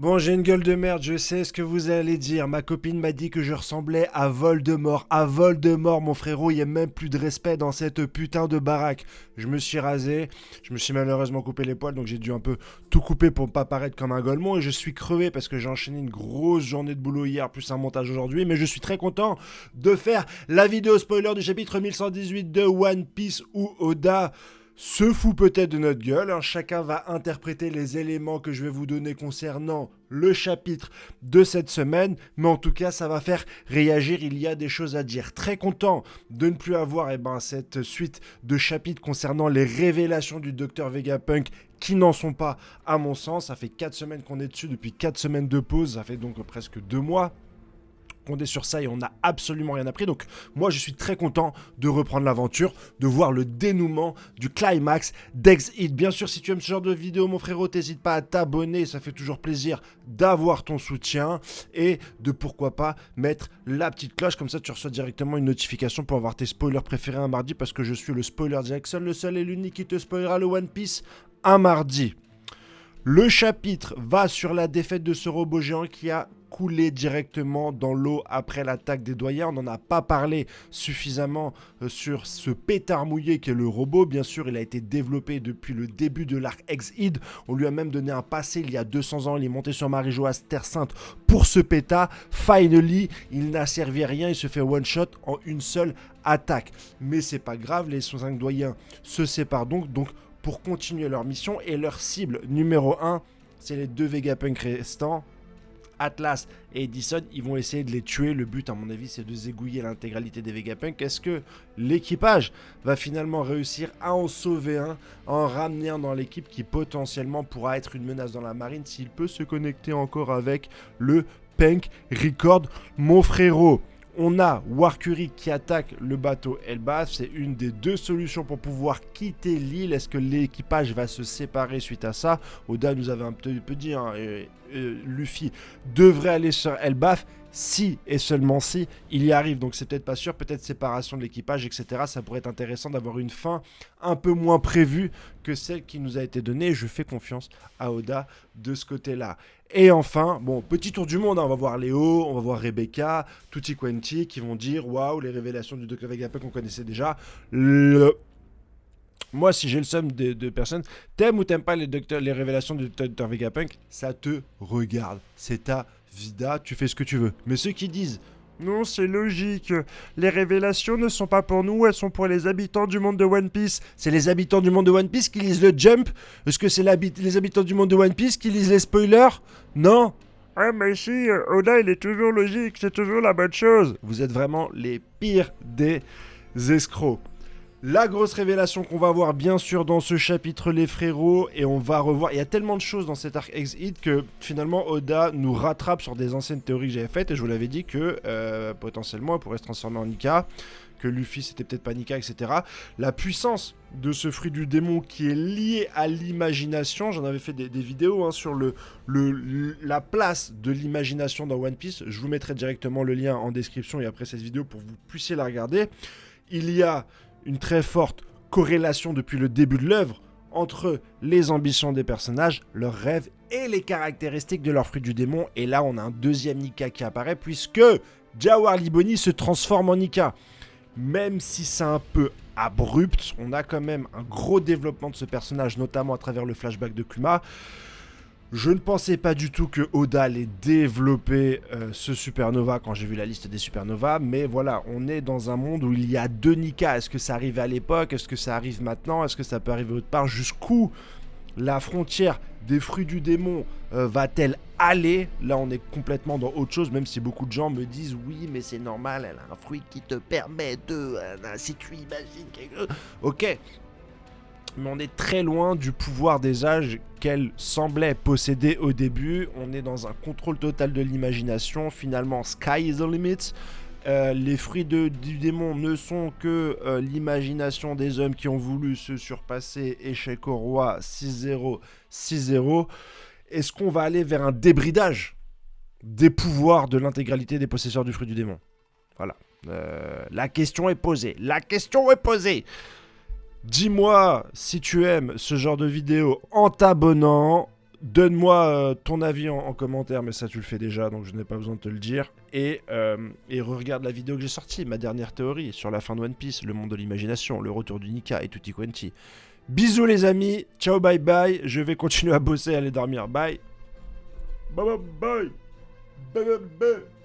Bon, j'ai une gueule de merde, je sais ce que vous allez dire. Ma copine m'a dit que je ressemblais à Voldemort. À Voldemort, mon frérot, il n'y a même plus de respect dans cette putain de baraque. Je me suis rasé, je me suis malheureusement coupé les poils, donc j'ai dû un peu tout couper pour ne pas paraître comme un golemon. Et je suis crevé parce que j'ai enchaîné une grosse journée de boulot hier, plus un montage aujourd'hui. Mais je suis très content de faire la vidéo spoiler du chapitre 1118 de One Piece où Oda se fout peut-être de notre gueule, hein. Chacun va interpréter les éléments que je vais vous donner concernant le chapitre de cette semaine, mais en tout cas ça va faire réagir, il y a des choses à dire. Très content de ne plus avoir cette suite de chapitres concernant les révélations du Dr Vegapunk qui n'en sont pas à mon sens. Ça fait 4 semaines qu'on est dessus, depuis 4 semaines de pause, ça fait donc presque 2 mois. On est sur ça et on n'a absolument rien appris. Donc moi je suis très content de reprendre l'aventure, de voir le dénouement du climax d'X-Hit. Bien sûr, si tu aimes ce genre de vidéo, mon frérot, n'hésite pas à t'abonner, ça fait toujours plaisir d'avoir ton soutien et de pourquoi pas mettre la petite cloche, comme ça tu reçois directement une notification pour avoir tes spoilers préférés un mardi, parce que je suis le spoiler Jackson, le seul et l'unique qui te spoilera le One Piece un mardi. Le chapitre va sur la défaite de ce robot géant qui a coulé directement dans l'eau après l'attaque des doyens. On n'en a pas parlé suffisamment sur ce pétard mouillé qu'est le robot. Bien sûr, il a été développé depuis le début de l'arc X-Hid. On lui a même donné un passé il y a 200 ans. Il est monté sur Marie-Joas Terre Sainte pour ce pétard. Finally, il n'a servi à rien. Il se fait one-shot en une seule attaque. Mais c'est pas grave, les 5 doyens se séparent donc pour continuer leur mission, et leur cible numéro 1, c'est les 2 Vegapunk restants, Atlas et Edison. Ils vont essayer de les tuer. Le but, à mon avis, c'est de zégouiller l'intégralité des Vegapunk. Est-ce que l'équipage va finalement réussir à en sauver un, à en ramener un dans l'équipe qui potentiellement pourra être une menace dans la marine s'il peut se connecter encore avec le Punk Record, mon frérot? On a Warcury qui attaque le bateau Elbaf. C'est une des 2 solutions pour pouvoir quitter l'île. Est-ce que l'équipage va se séparer suite à ça? Oda nous avait un peu dit, Luffy devrait aller sur Elbaf si et seulement si il y arrive. Donc c'est peut-être pas sûr, peut-être séparation de l'équipage, etc. Ça pourrait être intéressant d'avoir une fin un peu moins prévue que celle qui nous a été donnée. Je fais confiance à Oda de ce côté-là. Et enfin, bon, petit tour du monde, hein. On va voir Léo, on va voir Rebecca, Tutti Quanti qui vont dire waouh, les révélations du Dr Vegapunk qu'on connaissait déjà. Moi, si j'ai le somme de personnes, t'aimes ou t'aimes pas les révélations du Dr Vegapunk, ça te regarde. C'est ta vida, tu fais ce que tu veux. Mais ceux qui disent non, c'est logique, les révélations ne sont pas pour nous, elles sont pour les habitants du monde de One Piece. C'est les habitants du monde de One Piece qui lisent le Jump? Est-ce que c'est les habitants du monde de One Piece qui lisent les spoilers? Non. Ah mais si, Oda il est toujours logique, c'est toujours la bonne chose. Vous êtes vraiment les pires des escrocs. La grosse révélation qu'on va voir bien sûr dans ce chapitre, les frérots, et on va revoir, il y a tellement de choses dans cet arc X-Hit que finalement Oda nous rattrape sur des anciennes théories que j'avais faites, et je vous l'avais dit que potentiellement elle pourrait se transformer en Nika, que Luffy c'était peut-être pas Nika, etc. La puissance de ce fruit du démon qui est lié à l'imagination, j'en avais fait des vidéos sur la place de l'imagination dans One Piece, je vous mettrai directement le lien en description et après cette vidéo pour que vous puissiez la regarder. Il y a une très forte corrélation depuis le début de l'œuvre entre les ambitions des personnages, leurs rêves et les caractéristiques de leur fruit du démon. Et là, on a un deuxième Nika qui apparaît puisque Jawar Liboni se transforme en Nika. Même si c'est un peu abrupt, on a quand même un gros développement de ce personnage, notamment à travers le flashback de Kuma. Je ne pensais pas du tout que Oda allait développer ce supernova quand j'ai vu la liste des supernovas, mais voilà, on est dans un monde où il y a 2 Nika. Est-ce que ça arrive à l'époque? Est-ce que ça arrive maintenant? Est-ce que ça peut arriver autre part? Jusqu'où la frontière des fruits du démon va-t-elle aller? Là, on est complètement dans autre chose, même si beaucoup de gens me disent oui, mais c'est normal, elle a un fruit qui te permet de... si tu imagines quelque chose... Ok, mais on est très loin du pouvoir des âges qu'elle semblait posséder au début. On est dans un contrôle total de l'imagination. Finalement, sky is the limit. Les fruits du démon ne sont que l'imagination des hommes qui ont voulu se surpasser. Échec au roi, 6-0, 6-0. Est-ce qu'on va aller vers un débridage des pouvoirs de l'intégralité des possesseurs du fruit du démon? Voilà. La question est posée. La question est posée. Dis-moi si tu aimes ce genre de vidéo en t'abonnant. Donne-moi ton avis en commentaire, mais ça tu le fais déjà, donc je n'ai pas besoin de te le dire. Et regarde la vidéo que j'ai sortie, ma dernière théorie sur la fin de One Piece, le monde de l'imagination, le retour du Nika et tutti quanti. Bisous les amis, ciao bye bye, je vais continuer à bosser, aller dormir, bye. Bye bye bye. Bye bye bye.